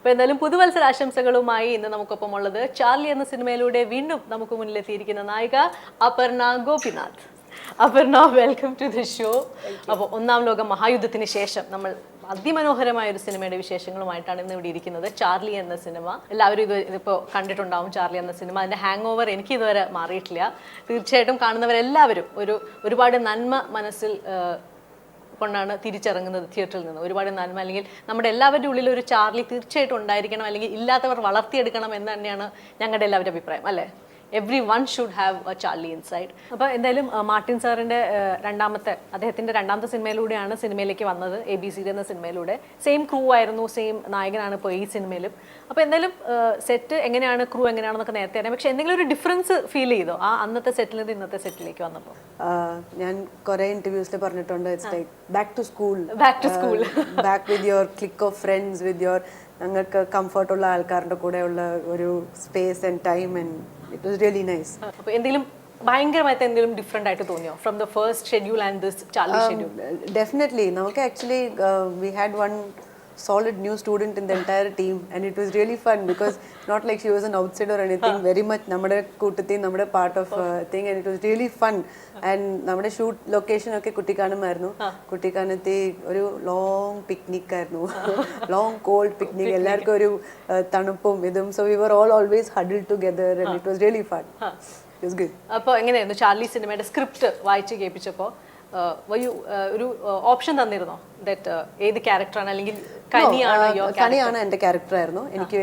അപ്പോൾ എന്തായാലും പുതുവത്സര ആശംസകളുമായി ഇന്ന് നമുക്കൊപ്പം ഉള്ളത് ചാർലി എന്ന സിനിമയിലൂടെ വീണ്ടും നമുക്ക് മുന്നിലെത്തിയിരിക്കുന്ന നായിക Aparna Gopinath. Aparna, welcome to the show. അപ്പോൾ ഒന്നാം ലോക മഹായുദ്ധത്തിന് ശേഷം നമ്മൾ അതിമനോഹരമായ ഒരു സിനിമയുടെ വിശേഷങ്ങളുമായിട്ടാണ് ഇന്ന് ഇവിടെ ഇരിക്കുന്നത്. ചാർലി എന്ന സിനിമ എല്ലാവരും ഇതിപ്പോൾ കണ്ടിട്ടുണ്ടാവും. ചാർലി എന്ന സിനിമ, അതിൻ്റെ ഹാങ് ഓവർ എനിക്ക് ഇതുവരെ മാറിയിട്ടില്ല. തീർച്ചയായിട്ടും കാണുന്നവരെല്ലാവരും ഒരുപാട് നന്മ മനസ്സിൽ കൊണ്ടാണ് തിരിച്ചിറങ്ങുന്നത് തിയേറ്ററിൽ നിന്ന്. ഒരുപാട് നന്മ, അല്ലെങ്കിൽ നമ്മുടെ എല്ലാവരുടെ ഉള്ളിൽ ഒരു ചാർലി തീർച്ചയായിട്ടും ഉണ്ടായിരിക്കണം, അല്ലെങ്കിൽ ഇല്ലാത്തവർ വളർത്തിയെടുക്കണം എന്ന് തന്നെയാണ് ഞങ്ങളുടെ എല്ലാവരുടെ അഭിപ്രായം, അല്ലേ? Everyone should have a Charlie inside. അപ്പോൾ എന്തായാലും മാർട്ടിൻ സാറിൻ്റെ അദ്ദേഹത്തിൻ്റെ രണ്ടാമത്തെ സിനിമയിലൂടെയാണ് സിനിമയിലേക്ക് വന്നത്, ABC എന്ന സിനിമയിലൂടെ. സെയിം ക്രൂ ആയിരുന്നു, സെയിം നായകനാണ് ഇപ്പോൾ ഈ സിനിമയിലും. അപ്പോൾ എന്തായാലും സെറ്റ് എങ്ങനെയാണ്, ക്രൂ എങ്ങനെയാണെന്നൊക്കെ നേരത്തെ അറിയാം. പക്ഷേ എന്തെങ്കിലും ഒരു ഡിഫറൻസ് ഫീൽ ചെയ്തോ ആ അന്നത്തെ സെറ്റിൽ നിന്ന് ഇന്നത്തെ സെറ്റിലേക്ക് വന്നപ്പോൾ? ഞാൻ കുറേ ഇൻ്റർവ്യൂസിൽ പറഞ്ഞിട്ടുണ്ട്, it's like back to school, back with your clique of friends, with your ഞങ്ങൾക്ക് കംഫർട്ടുള്ള ആൾക്കാരുടെ കൂടെയുള്ള ഒരു space and time, and it was really nice. അപ്പോൾ എന്തെങ്കിലും ഭയങ്കരമായിട്ട് എന്തെങ്കിലും ഡിഫറെൻ്റ് ആയിട്ട് തോന്നിയോ from the first schedule and this Charlie schedule? Definitely. നമുക്ക് actually we had one solid new student in the entire team, and it was really fun because not like she was an outsider or anything, very much namade kuttati namade part of thing, and it was really fun. And namade shoot location okke kuttikanamaayirunnu. Kuttikanathi oru long picnic aayirunnu, long cold picnic, ellarkum oru tanuppum idum, so we were all always huddled together, and it was really fun. It was good. അപ്പോൾ എങ്ങനെയായിരുന്നു Charlie സിനിമയുടെ script വായിച്ച് കേൾപ്പിച്ചപ്പോൾ ഒരു option തന്നിരുന്നോ that ഏത് ക്യാരക്ടറാണ്, അല്ലെങ്കിൽ കനിയാണ് എൻ്റെ ക്യാരക്ടറായിരുന്നു എനിക്ക്,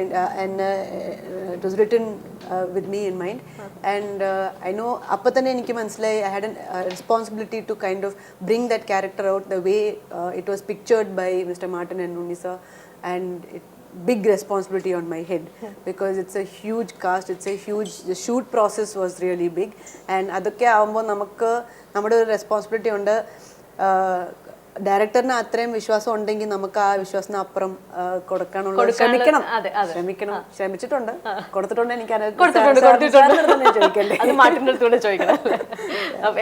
it was written with me in mind, and I know അപ്പോൾ തന്നെ എനിക്ക് മനസ്സിലായി I had a responsibility to kind of bring that character out the way it was pictured by mister Martin and Unni sir, and big responsibility on my head because it's a huge cast, the shoot process was really big, and adokke aavumbo namakku nammade responsibility undu. ഡയറക്ടറിന് അത്രയും വിശ്വാസം ഉണ്ടെങ്കിൽ നമുക്ക് ആ വിശ്വാസത്തിന് അപ്പുറം കൊടുക്കാനുള്ള ശ്രമിച്ചിട്ടുണ്ട്, കൊടുത്തിട്ടുണ്ട്. എനിക്ക്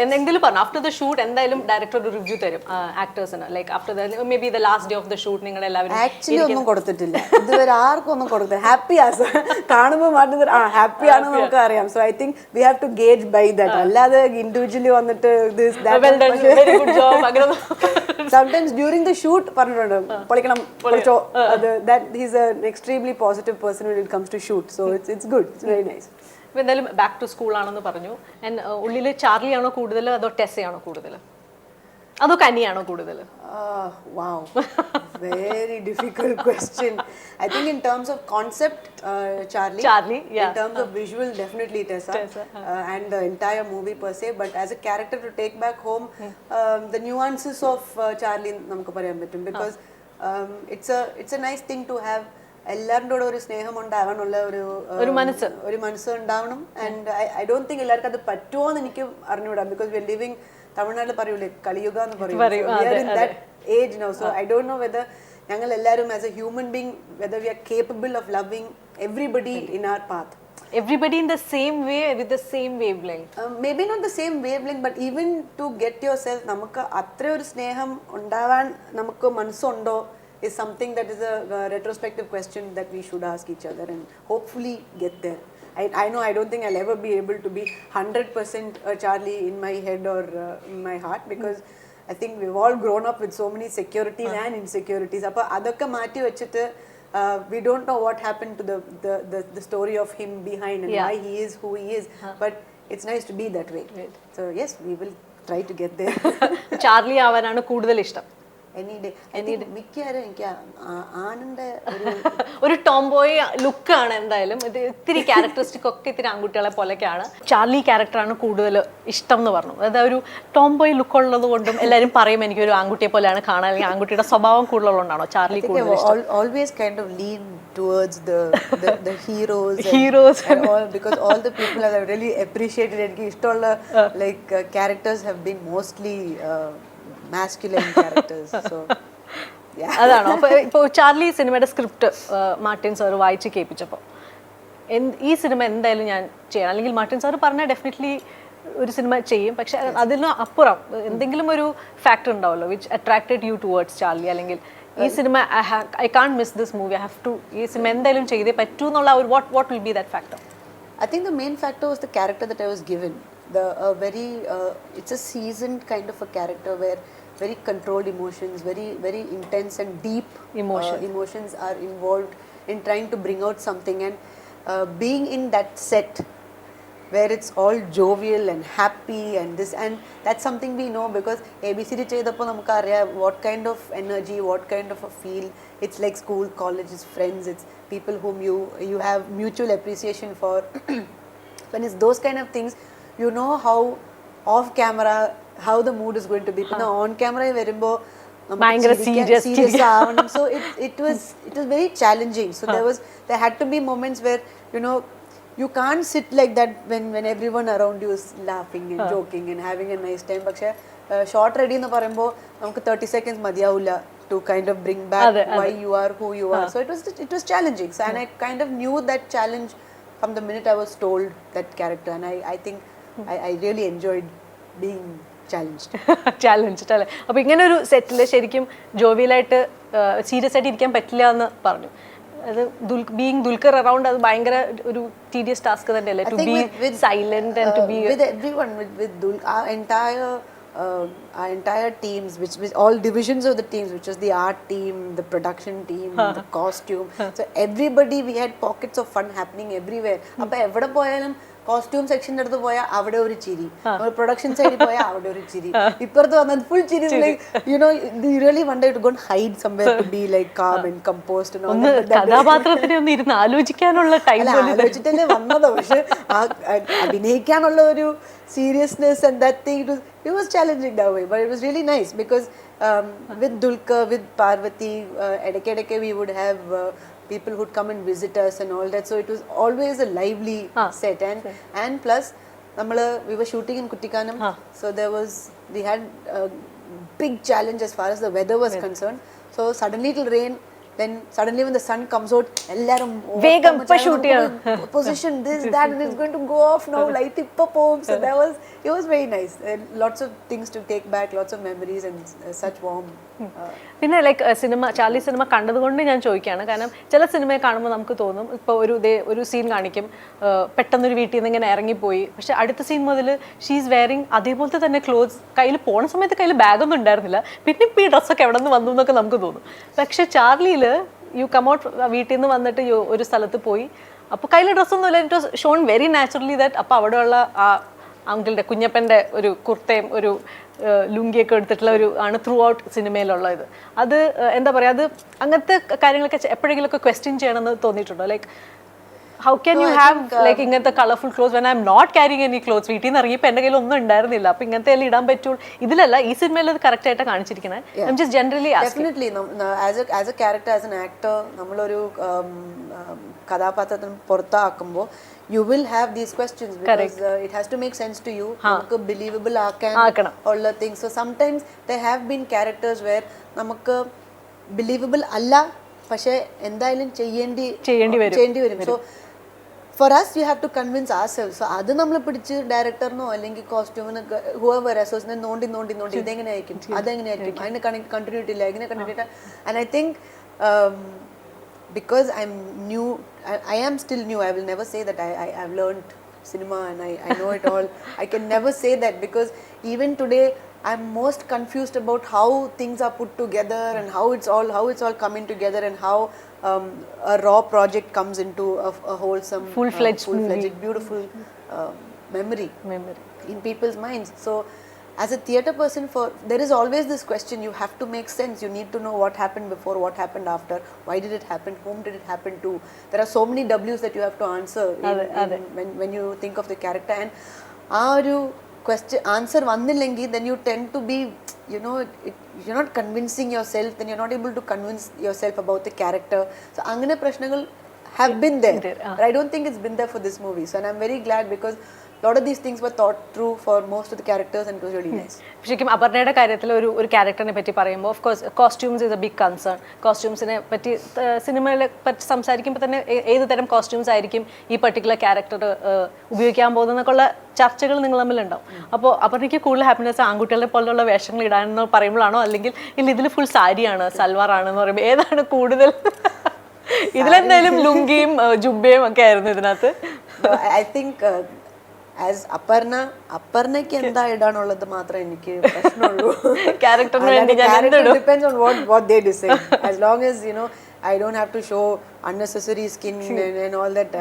എന്തെങ്കിലും പറഞ്ഞു ആഫ്റ്റർ ദ ഷൂട്ട് എന്തായാലും ഡയറക്ടർ ഒരു റിവ്യൂ തരും ആക്ടേഴ്സിന്, like after the maybe the last day of the shoot നിങ്ങൾ എല്ലാവരും? ആക്ച്വലി ഒന്നും കൊടുത്തിട്ടില്ല ഇതുവരെ, ആർക്കും ഒന്നും കൊടുത്തില്ല. ഹാപ്പി കാണുമ്പോൾ മാറ്റുന്ന ഹാപ്പി ആണെന്ന് നമുക്ക് അറിയാം. So I think we have to gauge by that, അല്ലാതെ ഇൻഡിവിജ്വലി വന്നിട്ട് sometimes during the shoot പറഞ്ഞിട്ടുണ്ട് പൊളിക്കണം പൊളിച്ചോ, that he's an extremely positive person when it comes to shoot, so it's good, it's very nice. അപ്പോൾ എന്തായാലും back to school ആണെന്ന് പറഞ്ഞു. ഉള്ളിൽ Charlie ആണോ കൂടുതൽ, അതോ ടെസ്സയാണോ കൂടുതൽ, അതോ കനിയാണോ കൂടുതൽ? Wow, very difficult question. I think in terms of concept, Charlie, yeah. In terms of visual, definitely Tessa. And the entire movie per se, but as a character to take back home, the nuances of Charlie namukku parayan pattum, because it's a nice thing to have. എല്ലാവരുടെ ഒരു സ്നേഹം ഉണ്ടാവാനുള്ള ഒരു മനസ്സ് ഉണ്ടാവണം, and I don't think എല്ലാവർക്കും അത് പറ്റുമോ എന്ന് എനിക്ക് അറിഞ്ഞുകൂടാ, ബിക്കോസ് വി ആർ ലിവിങ്, തമിഴ്നാട്ടിൽ പറയൂലേ കലിയുഗ എന്ന് പറയും, age now, so I don't know whether ഞങ്ങൾ എല്ലാവരും as a human being whether we are capable of loving everybody in our path. Everybody in the same way with the same wavelength. Maybe not the same wavelength, but even to get yourself, നമുക്ക് അത്ര ഒരു സ്നേഹം ഉണ്ടാവാൻ നമുക്ക് മനസ്സുണ്ടോ is something that is a retrospective question that we should ask each other and hopefully get there. I know I don't think I'll ever be able to be 100% a Charlie in my head or in my heart, because I think we've all grown up with so many securities and insecurities. Appo adokka maati vechittu we don't know what happened to the story of him behind and why he is who he is, but it's nice to be that way. So yes, we will try to get there. Charlie ആവാനാണ് കൂടുതൽ ഇഷ്ടം? മിക്കവാറും എനിക്ക് ആനന്റെ ഒരു tomboy ലുക്കാണ് എന്തായാലും. ഇത് ഇത്തിരി ക്യാരക്ടറിസ്റ്റിക് ഒക്കെ ഇത്തിരി ആൺകുട്ടികളെ പോലെയൊക്കെയാണ്. ചാർലി ക്യാരക്ടറാണ് കൂടുതൽ ഇഷ്ടം എന്ന് പറഞ്ഞു. അതായത് ഒരു ടോംബോയ് ലുക്ക് ഉള്ളത് കൊണ്ടും എല്ലാവരും പറയും എനിക്കൊരു ആൺകുട്ടിയെ പോലെയാണ് കാണാൻ, അല്ലെങ്കിൽ ആൺകുട്ടിയുടെ സ്വഭാവം കൂടുതലുള്ളതുകൊണ്ടാണോ Charlie always kind of lean towards the heroes and all, because all the people I really appreciated, എനിക്ക് ഇഷ്ടമുള്ള like characters have been mostly masculine characters, so yeah. അതാണോ? അപ്പോൾ ഇപ്പോൾ ചാർലി സിനിമയുടെ സ്ക്രിപ്റ്റ് മാർട്ടിൻ സാർ വായിച്ച് കേൾപ്പിച്ചപ്പോൾ ഈ സിനിമ എന്തായാലും ഞാൻ ചെയ്യണം, അല്ലെങ്കിൽ മാർട്ടിൻ സാർ പറഞ്ഞാൽ ഡെഫിനറ്റ്ലി ഒരു സിനിമ ചെയ്യും, പക്ഷെ അതിന് അപ്പുറം എന്തെങ്കിലും ഒരു ഫാക്ടർ ഉണ്ടാവുമല്ലോ which attracted you towards Charlie, അല്ലെങ്കിൽ ഈ സിനിമ I can't miss this movie, I have to, ഈ സിനിമ എന്തായാലും ചെയ്തേ പറ്റൂ എന്നുള്ള ഒരു what will be that factor? I think the main factor was the character that I was given. It's a seasoned kind of a character where very controlled emotions, very intense and deep emotions are involved in trying to bring out something, and being in that set where it's all jovial and happy and this, and that's something we know because ABCD cheyidappo namukku ariya what kind of energy, what kind of a feel. It's like school, college, it's friends, it's people whom you have mutual appreciation for. When it's those kind of things, you know how off camera how the mood is going to be. But on camera varumbo ഭയങ്കര serious ആവണം. So it was very challenging. So there had to be moments where you can't sit like that when everyone around you is laughing and joking and having a nice time. പക്ഷേ short ready എന്ന് പറയുമ്പോൾ നമുക്ക് 30 seconds മതിയാവില്ല to kind of bring back why you are who you are. So it was challenging. So, and I kind of knew that challenge from the minute I was told that character, and I think I really enjoyed being challenged അല്ലേ? അപ്പോൾ ഇങ്ങനെ ഒരു സെറ്റിൽ ശരിക്കും ജോവിയലായിട്ട് serious ആയിട്ട് ഇരിക്കാൻ പറ്റില്ല എന്ന് പറഞ്ഞു. അത് ബീയിങ് ദുൽഖർ അറൗണ്ട് അത് ഭയങ്കര ഒരു tedious task തന്നെയല്ലേ, to be silent and to be with everyone, with our entire teams, which all divisions of the teams, which was the art team, the production team, the costume. So everybody, we had pockets of fun happening everywhere. Appo evada poyalum costume section എടുത്ത് പോയാൽ അവിടെ ഒരു ചിരി, production സൈഡിൽ പോയാൽ അവിടെ ഒരു ചിരി, ഇപ്പുറത്ത് വന്നത് ഫുൾ ചിരി. Like you really wanted to go and hide somewhere to be like calm and composed and all that. കഥാപാത്രത്തിനെ ഒന്ന് ഇരുന്ന് ആലോചിക്കാനുള്ള ടൈം ആലോചിച്ചിട്ടല്ലേ വന്നത്. പക്ഷെ അഭിനയിക്കാനുള്ള ഒരു seriousness and that thing, it was challenging that way, but it was really nice because with Dulka, with Parvati, edeke we would have people who'd come and visit us and all that, so it was always a lively set. And plus we were shooting in Kuttikanam, so we had a big challenge as far as the weather was concerned. So suddenly it will rain, then suddenly when the sun comes out, ellarum vegam shoot position this that and it's going to go off now, light ippa pom. So it was very nice, lots of things to take back, lots of memories and such warm. പിന്നെ like Charlie cinema കണ്ടതുകൊണ്ട് ഞാൻ ചോദിക്കുകയാണ്, കാരണം ചില സിനിമയെ കാണുമ്പോൾ നമുക്ക് തോന്നും, ഇപ്പോൾ ഒരു സീൻ കാണിക്കും, പെട്ടെന്നൊരു വീട്ടിൽ നിന്ന് ഇങ്ങനെ ഇറങ്ങിപ്പോയി, പക്ഷെ അടുത്ത സീൻ മുതൽ ഷീസ് വെയറിങ് അതേപോലത്തെ തന്നെ ക്ലോത്ത്സ്, കയ്യിൽ പോണ സമയത്ത് കയ്യിൽ ബാഗൊന്നും ഉണ്ടായിരുന്നില്ല, പിന്നെ ഇപ്പോൾ ഈ ഡ്രസ്സൊക്കെ എവിടെ നിന്ന് വന്നു എന്നൊക്കെ നമുക്ക് തോന്നും. പക്ഷെ ചാർലിയിൽ യു കം ഔട്ട്, വീട്ടിൽ നിന്ന് വന്നിട്ട് ഒരു സ്ഥലത്ത് പോയി, അപ്പോൾ കയ്യിൽ ഡ്രസ്സൊന്നുമില്ല, it was shown very naturally that. അപ്പോൾ അവിടെയുള്ള ആ അങ്കിളുടെ കുഞ്ഞപ്പൻ്റെ ഒരു കുർത്തയും ഒരു ലുങ്കിയൊക്കെ എടുത്തിട്ടുള്ള ആണ് ത്രൂ ഔട്ട് സിനിമയിലുള്ളത്. അത് എന്താ പറയുക, അത് അങ്ങനത്തെ കാര്യങ്ങളൊക്കെ എപ്പോഴെങ്കിലുമൊക്കെ ക്വസ്റ്റ്യൻ ചെയ്യണമെന്ന് തോന്നിയിട്ടുണ്ടോ? Like how can you have like ഇങ്ങനത്തെ colourful clothes when I am not carrying any clothes? വീട്ടിൽ നിന്ന് ഇറങ്ങിയപ്പോൾ എൻ്റെ കയ്യിൽ ഒന്നും ഉണ്ടായിരുന്നില്ല, അപ്പോൾ ഇങ്ങനത്തെ എല്ലാം ഇടാൻ പറ്റുള്ളൂ. ഇതിലല്ല, ഈ സിനിമയിൽ അത് കറക്റ്റ് ആയിട്ട് കാണിച്ചിരിക്കുന്നത്. I am just generally definitely as A character, as an actor, നമ്മളൊരു കഥാപാത്രത്തിന് പുറത്താക്കുമ്പോൾ you will have these questions because it has to make sense to you, നമുക്ക് believable ആക്കാൻ ഉള്ള things. So sometimes there have been characters where നമുക്ക് believable അല്ല, പക്ഷേ എന്തായാലും ചെയ്യേണ്ടി വരും. So for us we have to convince ourselves. So അത് നമ്മൾ പിടിച്ച് ഡയറക്ടറിനോ അല്ലെങ്കിൽ കോസ്റ്റ്യൂമിന് whoever അസോസിനെ നോണ്ടി ഇതെങ്ങനെയായിരിക്കും, അതെങ്ങനെയായിരിക്കും, അതിന് കണ്ടിന്യൂറ്റി ഇല്ല, എങ്ങനെ continuity. And I think because I'm new, I am still new. I will never say that I've learned cinema and I know it all. I can never say that because even today I'm most confused about how things are put together and how it's all coming together and how a raw project comes into a wholesome, full-fledged beautiful memory in people's minds. So as a theatre person, there is always this question, you have to make sense, you need to know what happened before, what happened after, why did it happen, whom did it happen to. There are so many W's that you have to answer when you think of the character, and our question answer vannillengi, then you tend to be, you're not convincing yourself, then you're not able to convince yourself about the character. So angane prashnagal have been there, but I don't think it's been there for this movie. So and I'm very glad because lot of these things were thought through for most of the characters and it was really nice. ശരിക്കും അപർണയുടെ കാര്യത്തിൽ ഒരു ക്യാരക്ടറിനെ പറ്റി പറയുമ്പോൾ of course costumes is a big concern. കോസ്റ്റ്യൂംസിനെ പറ്റി സിനിമയെ പറ്റി സംസാരിക്കുമ്പോൾ തന്നെ ഏത് തരം കോസ്റ്റ്യൂംസ് ആയിരിക്കും ഈ പർട്ടിക്കുലർ ക്യാരക്ടർ ഉപയോഗിക്കാൻ പോകുന്നതെന്നൊക്കെയുള്ള ചർച്ചകൾ നിങ്ങൾ തമ്മിലുണ്ടാവും. അപ്പോൾ അപർണയ്ക്ക് കൂടുതൽ ഹാപ്പിനെസ് ആൺകുട്ടികളെ പോലുള്ള വേഷങ്ങൾ ഇടാനെന്ന് പറയുമ്പോഴാണോ, അല്ലെങ്കിൽ ഇല്ല ഇതിൽ ഫുൾ സാരിയാണ് സൽവാർ ആണെന്ന് പറയുമ്പോൾ ഏതാണ് കൂടുതൽ? ഇതിലെന്തായാലും ലുങ്കിയും ജുബയും ഒക്കെ ആയിരുന്നു ഇതിനകത്ത്. I think as അപർണയ്ക്ക് എന്താ ഇടാനുള്ളത് മാത്രമേ എനിക്ക് പ്രശ്നമുള്ളൂ. Character depends on what they decide. As long as I don't have to show unnecessary skin and all that.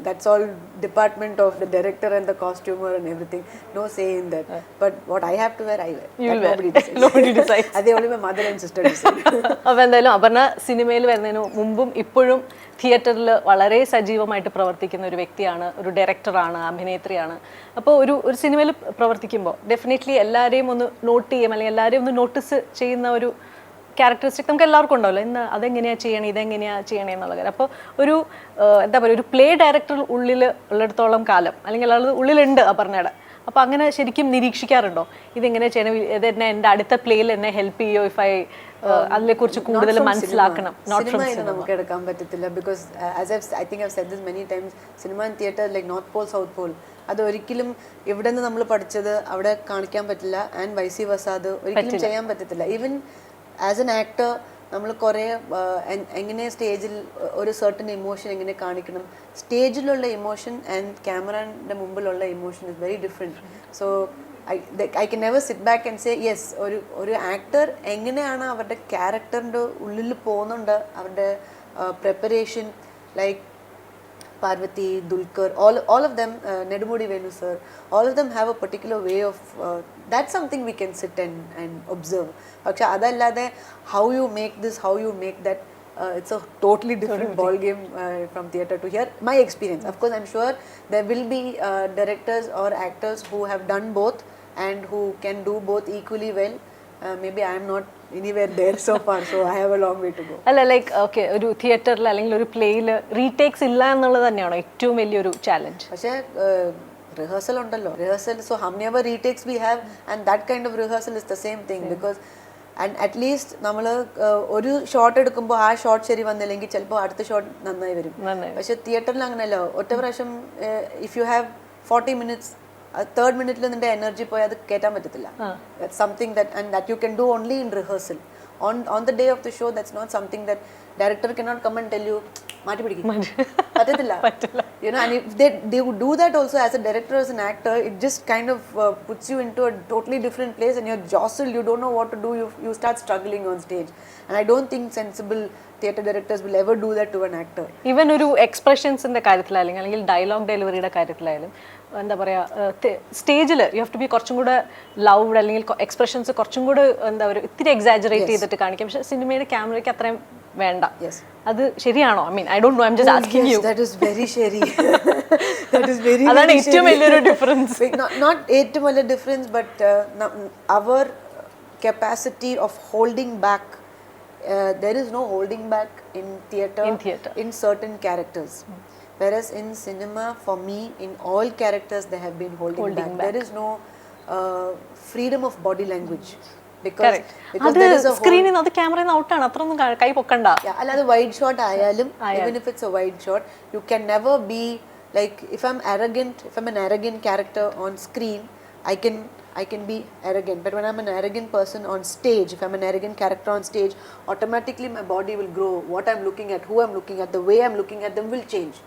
That's all department of the director and the costumer and everything. No say in that. But what I have to wear, I wear. Nobody decides. They only my mother and sister decide. അപ്പോൾ എന്തായാലും അപർണ സിനിമയിൽ വരുന്നതിന് മുമ്പും ഇപ്പോഴും തിയേറ്ററിൽ വളരെ സജീവമായിട്ട് പ്രവർത്തിക്കുന്ന ഒരു വ്യക്തിയാണ്, ഒരു ഡയറക്ടറാണ്, അഭിനേത്രിയാണ്. അപ്പോൾ ഒരു സിനിമയിൽ പ്രവർത്തിക്കുമ്പോൾ ഡെഫിനറ്റ്ലി എല്ലാവരെയും ഒന്ന് നോട്ട് ചെയ്യും, അല്ലെങ്കിൽ എല്ലാവരെയും ഒന്ന് നോട്ടീസ് ചെയ്യുന്ന ഒരു ക്യാരക്ടറിസ്റ്റിക് നമുക്ക് എല്ലാവർക്കും ഉണ്ടാവല്ലോ. ഇന്ന് അതെങ്ങനെയാണ് ചെയ്യണേ, ഇതെങ്ങനെയാണ് ചെയ്യണേ എന്നുള്ള കാര്യം. അപ്പോൾ എന്താ പറയുക, ഒരു പ്ലേ ഡയറക്ടർ ഉള്ളിൽ ഉള്ളിടത്തോളം കാലം, അല്ലെങ്കിൽ അത് ഉള്ളിലുണ്ട് അപർണയുടെ. അപ്പോൾ അങ്ങനെ ശരിക്കും നിരീക്ഷിക്കാറുണ്ടോ, ഇതെങ്ങനെ ചെയ്യണം, ഇതെന്നെ എൻ്റെ അടുത്ത പ്ലേയിൽ എന്നെ ഹെൽപ്പ് ചെയ്യോ, ഇഫ് ഐ അതിനെക്കുറിച്ച് കൂടുതൽ മനസ്സിലാക്കണം? നമുക്ക് എടുക്കാൻ പറ്റത്തില്ല. Because I think I've said this many times, cinema and theatre like North Pole, South Pole. അത് ഒരിക്കലും ഇവിടെ നിന്ന് നമ്മൾ പഠിച്ചത് അവിടെ കാണിക്കാൻ പറ്റില്ല, ആൻഡ് വൈസി വസ അത് ഒരിക്കലും ചെയ്യാൻ പറ്റത്തില്ല. ഈവൻ ആസ് എൻ ആക്ടർ നമ്മൾ കുറേ എങ്ങനെ സ്റ്റേജിൽ ഒരു സർട്ടൻ ഇമോഷൻ എങ്ങനെ കാണിക്കണം, സ്റ്റേജിലുള്ള ഇമോഷൻ ആൻഡ് ക്യാമറയുടെ മുമ്പിലുള്ള emotion is very different. So I can never sit back and say yes, ഒരു ആക്ടർ എങ്ങനെയാണ് അവരുടെ ക്യാരക്ടറിൻ്റെ ഉള്ളിൽ പോകുന്നുണ്ട്, അവരുടെ preparation, like Parvati, Dulkar, all of them, Nedumudi Venu sir, all of them have a particular way of, that's something we can sit and observe. പക്ഷെ അതല്ലാതെ how you make this, how you make that, it's a totally different ball game from theatre to here. My experience, of course I'm sure there will be directors or actors who have done both and who can do both equally well. Maybe I am not anywhere there so far, so I have a long way to go. അല്ല like okay, ഒരു തിയേറ്ററിൽ അല്ലെങ്കിൽ ഒരു പ്ലേയിൽ retakes ഇല്ല എന്നുള്ളത് തന്നെയാണോ ഏറ്റവും വലിയൊരു ചാലഞ്ച്? പക്ഷേ റിഹേഴ്സൽ ഉണ്ടല്ലോ, rehearsal. So how many retakes we have, and that kind of rehearsal is the same thing. Because and at least നമ്മൾ ഒരു ഷോട്ട് എടുക്കുമ്പോൾ ആ ഷോട്ട് ശരി വന്നില്ലെങ്കിൽ ചിലപ്പോൾ അടുത്ത ഷോട്ട് നന്നായി വരും. പക്ഷെ തിയേറ്ററിൽ അങ്ങനെയല്ല. ഒറ്റ പ്രാവശ്യം if you have 40 minutes, third മിനിറ്റിൽ നിന്റെ എനർജി പോയി അത് കയറ്റാൻ പറ്റത്തില്ല. That's something that you can do only in rehearsal. On the day of the show, that's not something that director cannot come and tell you മാറ്റി പിടിക്കും, പറ്റത്തില്ല. And if they would do that also as a director, as an actor, it just kind of puts you into a totally different place and you're jostled, you don't know what to do, you start struggling on stage. And I don't think sensible theatre directors will ever do that to an actor. Even ഒരു എക്സ്പ്രഷൻസിൻ്റെ കാര്യത്തിലായാലും അല്ലെങ്കിൽ dialogue ഡെലിവറിയുടെ കാര്യത്തിലായാലും എന്താ പറയുക, സ്റ്റേജിൽ you have to B കുറച്ചും കൂടെ ലൗഡ്, അല്ലെങ്കിൽ എക്സ്പ്രഷൻസ് കുറച്ചും കൂടെ എന്താ പറയുക ഇത്തിരി എക്സാജറേറ്റ് ചെയ്തിട്ട് കാണിക്കാം. പക്ഷേ സിനിമയുടെ ക്യാമറയ്ക്ക് അത്രയും വേണ്ട. അത് ശരിയാണോ? I mean I don't know, I am just asking you. That is very ശരി. That is very, അതാണ് ഏറ്റവും വലിയൊരു ഡിഫറൻസ്. Not ഏറ്റവും വലിയ difference, but our capacity of holding back, there is no holding back in theatre in certain characters. Whereas in cinema, for me, in all characters there have been holding back. There is no freedom of body language. Because there is a screen in the camera out ആണ്, അത്രയൊന്നും കൈ പൊക്കണ്ട. അല്ലാതെ wide shot ആയാലും, even if it's a wide shot, you can never be like, if I'm an arrogant character on screen, I can be arrogant. But when I'm an arrogant person on stage, if I'm an arrogant character on stage, automatically my body will grow. What I'm looking at, who I'm looking at, the way I'm looking at them will change.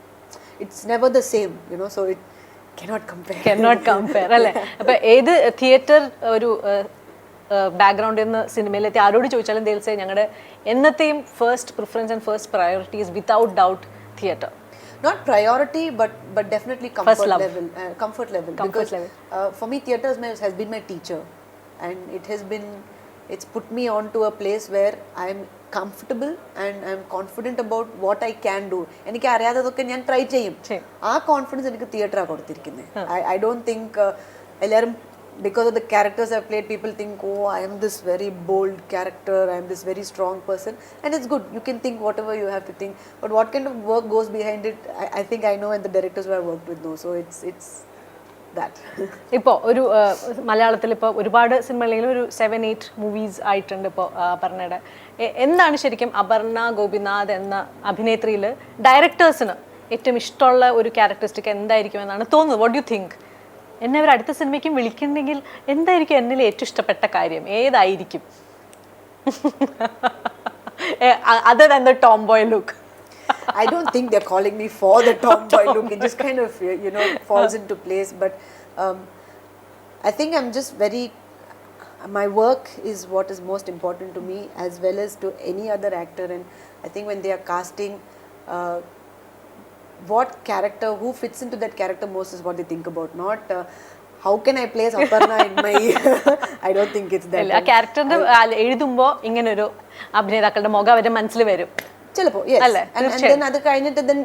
It's never the same, so it cannot compare. അല്ലേ? അപ്പോൾ ഏത് theatre ഒരു ബാക്ക്ഗ്രൗണ്ടിൽ നിന്ന് സിനിമയിലെത്തി ആരോട് ചോദിച്ചാലും they'll say ഞങ്ങളുടെ എന്നത്തെയും first preference and first priority is without doubt theatre. Not priority, but definitely comfort level. Because for me, theatre has been my teacher, and it's put me onto a place where I am comfortable and I am confident about what I can do. എനിക്ക് അറിയാത്തതൊക്കെ ഞാൻ try ചെയ്യും. ആ confidence എനിക്ക് theatre ആ കൊടുത്തിരിക്കുന്നത്. I don't think എല്ലാവരും, because of the characters I've played, people think, oh, I am this very bold character, I am this very strong person, and it's good. You can think whatever you have to think, but what kind of work goes behind it, I think I know, and the directors who I worked with know. So it's that. ഇപ്പോൾ ഒരു മലയാളത്തിൽ ഇപ്പോൾ ഒരുപാട് cinema അല്ലെങ്കിൽ ഒരു 7-8 movies ആയിട്ടുണ്ട് ഇപ്പോൾ അപർണയുടെ. എന്താണ് ശരിക്കും അപർണ ഗോപിനാഥ് എന്ന അഭിനേത്രിയിൽ ഡയറക്ടേഴ്സിന് ഏറ്റവും ഇഷ്ടമുള്ള ഒരു ക്യാരക്ടറിസ്റ്റിക് എന്തായിരിക്കും എന്നാണ് തോന്നുന്നത്? What you think? എന്നെ അവർ അടുത്ത സിനിമയ്ക്കും വിളിക്കുന്നുണ്ടെങ്കിൽ എന്തായിരിക്കും എന്നിൽ ഏറ്റവും ഇഷ്ടപ്പെട്ട കാര്യം? ഏതായിരിക്കും? other than the tomboy look. I don't think they're calling me for the tomboy look. It just kind of, you know, falls into place. But I think I'm just very, my work is what is most important to me as well as to any other actor. And I think when they are casting, what character, who fits into that character most is what they think about. Not how can I place Aparna in my... I don't think it's that. ആ ക്യാരക്ടറിന്റെ എഴുതുമ്പോൾ ഇങ്ങനെ ഒരു അഭിനേതാക്കളുടെ മുഖം അവരുടെ മനസ്സിൽ വരും. Chalapo, yes. And then other kind of, then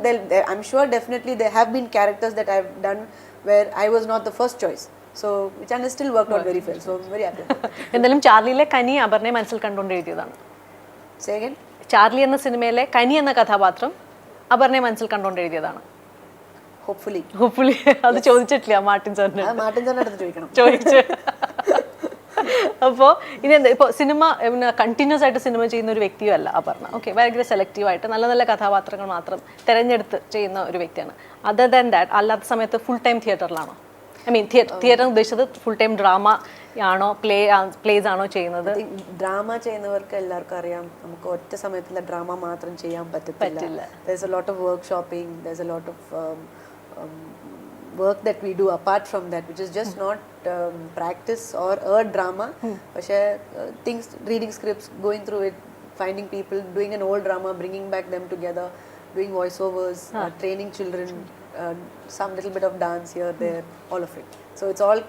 I'm sure definitely there have been characters that I've done where I was not the first choice. So which and still worked out very well. So I'm very happy. എന്തായാലും ചാർലിയിലെ കനി അപർണയെ മനസ്സിൽ കണ്ടുകൊണ്ട് എഴുതിയതാണ്. Say again? Charlie എന്ന സിനിമയിലെ കനി എന്ന കഥാപാത്രം അപർണയെ മനസ്സിൽ കണ്ടുകൊണ്ട് എഴുതിയതാണ്. Hopefully. അത് ചോദിച്ചിട്ടില്ല മാർട്ടിൻ സാറിന്. മാർട്ടിൻ സാറിന്റെ അടുത്ത് ചോദിക്കണം. ചോദിച്ചു. അപ്പോൾ ഇതെന്താ ഇപ്പോൾ സിനിമ കണ്ടിന്യൂസ് ആയിട്ട് സിനിമ ചെയ്യുന്ന ഒരു വ്യക്തിയും അല്ല അപർണ. ഓക്കെ, ഭയങ്കര സെലക്റ്റീവായിട്ട് നല്ല നല്ല കഥാപാത്രങ്ങൾ മാത്രം തിരഞ്ഞെടുത്ത് ചെയ്യുന്ന ഒരു വ്യക്തിയാണ്. അതർ ദാൻ ദാറ്റ് അല്ലാത്ത സമയത്ത് ഫുൾ ടൈം തിയേറ്ററിലാണോ? ഐ മീൻ തിയേറ്റർ ഉദ്ദേശിച്ചത് ഫുൾ ടൈം ഡ്രാമ ആണോ പ്ലേസ് ആണോ ചെയ്യുന്നത്? ഡ്രാമ ചെയ്യുന്നവർക്ക് എല്ലാവർക്കും അറിയാം നമുക്ക് ഒറ്റ സമയത്തുള്ള ഡ്രാമ മാത്രം ചെയ്യാൻ പറ്റില്ല. There's a lot of workshopping, there's a lot of work that we do apart from that, which is just not practice or a drama, but things, reading scripts, going through it, finding people, doing an old drama, bringing back them together, doing voiceovers, training children, some little bit of dance here, there, all of it. So it's all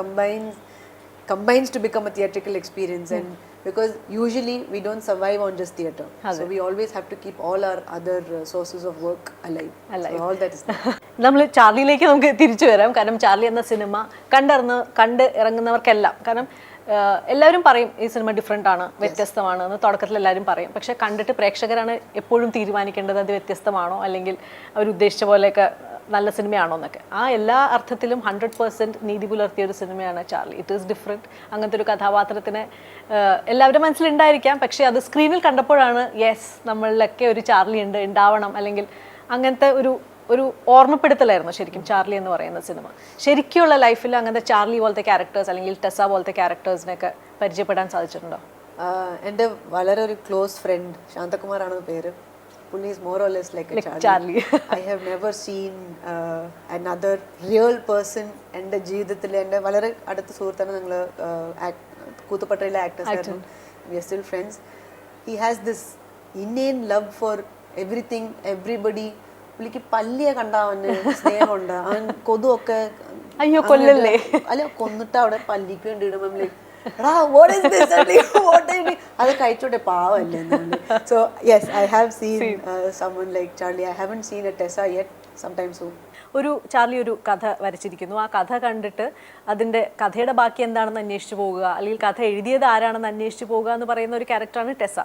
combines to become a theatrical experience. And because usually we don't survive on just theatre, so we always have to keep all our other sources of work alive. So all that is നമ്മൾ ചാർലിയിലേക്ക് നമുക്ക് തിരിച്ചു വരാം. കാരണം Charlie എന്ന cinema കണ്ട് ഇറങ്ങുന്നവർക്കെല്ലാം, കാരണം എല്ലാവരും പറയും ഈ സിനിമ ഡിഫറെൻ്റ് ആണ്, വ്യത്യസ്തമാണ് എന്ന് തുടക്കത്തിൽ എല്ലാവരും പറയും. പക്ഷെ കണ്ടിട്ട് പ്രേക്ഷകരാണ് എപ്പോഴും തീരുമാനിക്കേണ്ടത് അത് വ്യത്യസ്തമാണോ അല്ലെങ്കിൽ അവർ ഉദ്ദേശിച്ച പോലെയൊക്കെ നല്ല സിനിമയാണോ എന്നൊക്കെ. ആ എല്ലാ അർത്ഥത്തിലും 100% നീതി പുലർത്തിയ ഒരു സിനിമയാണ് ചാർലി. It is different. അങ്ങനത്തെ ഒരു കഥാപാത്രത്തിന് എല്ലാവരുടെ മനസ്സിലുണ്ടായിരിക്കാം, പക്ഷേ അത് സ്ക്രീനിൽ കണ്ടപ്പോഴാണ് യെസ് നമ്മളിലൊക്കെ ഒരു ചാർലി ഉണ്ടാവണം, അല്ലെങ്കിൽ അങ്ങനത്തെ ഒരു ഓർമ്മപ്പെടുത്തലായിരുന്നു ശരിക്കും ചാർലി എന്ന് പറയുന്ന സിനിമ. ശരിക്കുള്ള ലൈഫിൽ അങ്ങനത്തെ ചാർലി പോലത്തെ ക്യാരക്ടേഴ്സ് അല്ലെങ്കിൽ ടെസ പോലത്തെ ക്യാരക്ടേഴ്സിനെയൊക്കെ പരിചയപ്പെടാൻ സാധിച്ചിട്ടുണ്ടോ? എൻ്റെ വളരെ ഒരു ക്ലോസ് ഫ്രണ്ട് ശാന്തകുമാറാണ് പേര്. Puni is more or less like a Charlie. I have never seen another real person എൻ്റെ ജീവിതത്തിൽ. എൻ്റെ വളരെ അടുത്ത സുഹൃത്താണ്. ഞങ്ങൾ കൂത്തുപട്ടയിലെ ആക്ടേഴ്സ് ആയിരുന്നു. We are still friends. He has this inane love for everything, everybody. പുള്ളിക്ക് പല്ലിയെ കണ്ടാൽ അവന് സ്നേഹമുണ്ട്. അവൻ കൊതുവൊക്കെ കൊല്ലല്ലേ, അല്ല കൊന്നിട്ട് അവിടെ പല്ലിക്ക് വേണ്ടി ഇടും. അത് കഴിച്ചോട്ടെ പാവല്ലേ. So yes, I have seen someone like Charlie. I haven't seen a Tessa yet. Sometime soon. ഒരു ചാർലി ഒരു കഥ വരച്ചിരിക്കുന്നു. ആ കഥ കണ്ടിട്ട് അതിന്റെ കഥയുടെ ബാക്കി എന്താണെന്ന് അന്വേഷിച്ചു പോകുക, അല്ലെങ്കിൽ കഥ എഴുതിയത് ആരാണെന്ന് അന്വേഷിച്ചു പോകുക എന്ന് പറയുന്ന ഒരു ക്യാരക്ടറാണ് ടെസ.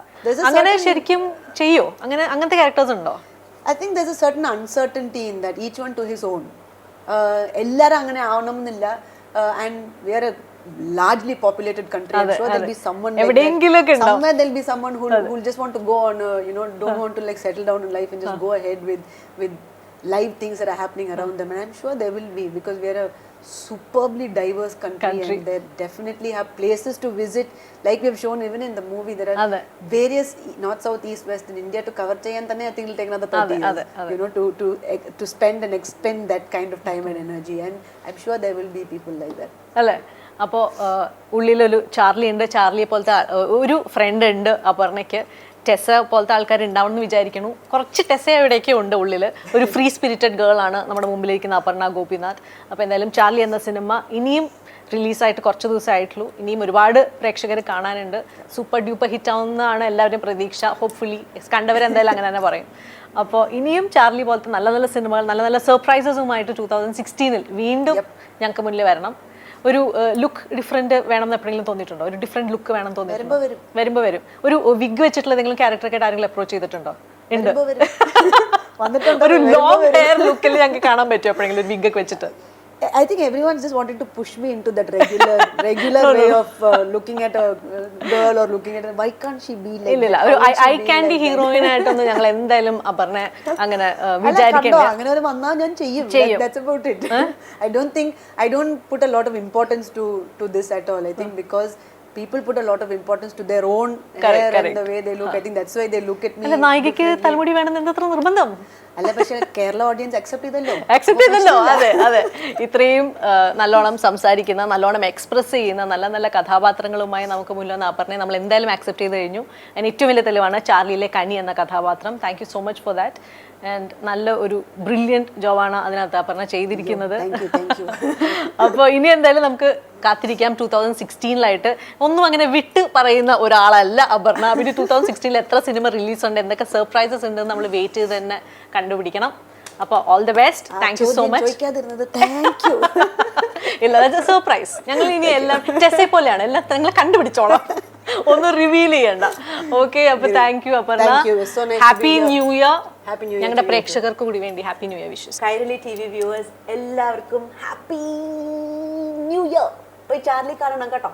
അങ്ങനെ ശരിക്കും ചെയ്യോ? അങ്ങനത്തെ ക്യാരക്ടേഴ്സ് ഉണ്ടോ? I think there's a certain uncertainty in that, each one to his own. എല്ലാരും അങ്ങനെ ആവണമെന്നില്ല. And we are a largely populated country. I'm sure there'll be someone like that. Somewhere there'll be someone who'll just want to go on, don't want to like settle down in life and just go ahead with live things that are happening around them. And I'm sure there will be, because we are a superbly diverse country. And there definitely have places to visit, like we have shown even in the movie. There are various north, south, east, west in India to cover. I think it'll take another 30 years, to spend and expend that kind of time and energy. And I'm sure there will be people like that. അപ്പോൾ ഉള്ളിലൊരു Charlie ഉണ്ട്. ചാർലിയെ പോലത്തെ ഒരു front ഉണ്ട് അപർണയ്ക്ക്. ടെസ പോലത്തെ ആൾക്കാർ ഉണ്ടാവും എന്ന് വിചാരിക്കുന്നു. കുറച്ച് ടെസ എവിടെയൊക്കെ ഉണ്ട് ഉള്ളിൽ. ഒരു ഫ്രീ സ്പിരിറ്റഡ് ഗേൾ ആണ് നമ്മുടെ മുമ്പിലിരിക്കുന്ന അപർണ ഗോപിനാഥ്. അപ്പോൾ എന്തായാലും ചാർലി എന്ന സിനിമ ഇനിയും റിലീസായിട്ട് കുറച്ച് ദിവസമായിട്ടുള്ളൂ. ഇനിയും ഒരുപാട് പ്രേക്ഷകർ കാണാനുണ്ട്. സൂപ്പർ ഡ്യൂപ്പർ ഹിറ്റ് ആവുന്നതാണ് എല്ലാവരുടെയും പ്രതീക്ഷ. ഹോപ്പ്ഫുള്ളി കണ്ടവരെന്തായാലും അങ്ങനെ തന്നെ പറയും. അപ്പോൾ ഇനിയും ചാർലി പോലത്തെ നല്ല നല്ല സിനിമകൾ, നല്ല നല്ല സർപ്രൈസസുമായിട്ട് 2016 വീണ്ടും ഞങ്ങൾക്ക് മുന്നിൽ വരണം. ഒരു ലുക്ക് ഡിഫറെന്റ് വേണം എന്ന് എപ്പോഴെങ്കിലും തോന്നിയിട്ടുണ്ടോ? ഒരു ഡിഫറെന്റ് ലുക്ക് വേണം തോന്നിയിട്ടുണ്ടോ? വരുമ്പോൾ വരും. ഒരു വിഗ് വെച്ചിട്ടുള്ള ഏതെങ്കിലും ക്യാരക്ടറൊക്കെ ആരെങ്കിലും അപ്രോച്ച് ചെയ്തിട്ടുണ്ടോ? ഉണ്ട്. ഒരു ലോങ് ഹെയർ ലുക്കിൽ ഞങ്ങൾക്ക് കാണാൻ പറ്റുമോ എപ്പോഴെങ്കിലും ഒരു വിഗ് ഒക്കെ വെച്ചിട്ട്? I think everyone's just wanted to push me into that regular way of looking at a girl or looking at her. Why can't she be like ഇല്ലില്ല, ഒരു ഐ ക്യാൻഡി ഹീറോയിൻ ആയിട്ടൊന്നും ഞങ്ങൾ എന്തായാലും അപർണ അങ്ങനെ വിചാരിക്കേണ്ട. അങ്ങനെ ഒരു വന്നാൽ ഞാൻ ചെയ്യും. That's about it. I don't put a lot of importance to this at all. I think because people put a lot of importance to their own hair and the way they look. I think that's why they look at me. അല്ല, നായികയ്ക്ക് തലമുടി വേണമെന്ന് എന്തത്ര നിർബന്ധം? അല്ല, പക്ഷേ Kerala audience accept ചെയ്തല്ലോ. അതെ അതെ. ഇത്രയും നല്ലോണം സംസാരിക്കുന്ന, നല്ലോണം എക്സ്പ്രസ് ചെയ്യുന്ന നല്ല നല്ല കഥാപാത്രങ്ങളുമായി നമുക്ക് മുന്നിൽ വന്ന അപർണയെ നമ്മൾ എന്തായാലും അക്സെപ്റ്റ് ചെയ്ത് കഴിഞ്ഞു. അതിന് ഏറ്റവും വലിയ തെളിവാണ് ചാർലിയിലെ കനി എന്ന കഥാപാത്രം. Thank you so much for that. And നല്ല ഒരു ബ്രില്യൻറ്റ് ജോബാണ് അതിനകത്ത് അപർണ ചെയ്തിരിക്കുന്നത്. അപ്പോൾ ഇനി എന്തായാലും നമുക്ക് കാത്തിരിക്കാം. 2016 ഒന്നും അങ്ങനെ വിട്ട് പറയുന്ന ഒരാളല്ല അപർണ. പിന്നെ 2016 എത്ര സിനിമ റിലീസ് ഉണ്ട്, എന്തൊക്കെ സർപ്രൈസസ് ഉണ്ടെന്ന് നമ്മൾ വെയിറ്റ് ചെയ്ത് തന്നെ കണ്ടുപിടിക്കണം. അപ്പോൾ all the best. Thank you so much. ഇല്ല, സർപ്രൈസ്. ഞങ്ങൾ ഇനി എല്ലാം ടെസ്സെ പോലെയാണ്, എല്ലാം ഞങ്ങൾ കണ്ടുപിടിച്ചോളാം, ഒന്നും റിവീൽ ചെയ്യണ്ട. ഓക്കെ, അപ്പൊ thank you Aparna. Happy new year. ഞങ്ങളുടെ പ്രേക്ഷകർക്ക് കൂടി വേണ്ടി happy new year wishes. Kairali TV viewers എല്ലാവർക്കും ഹാപ്പി ന്യൂ ഇയർ. പോയി ചാർലി കാണണം കേട്ടോ.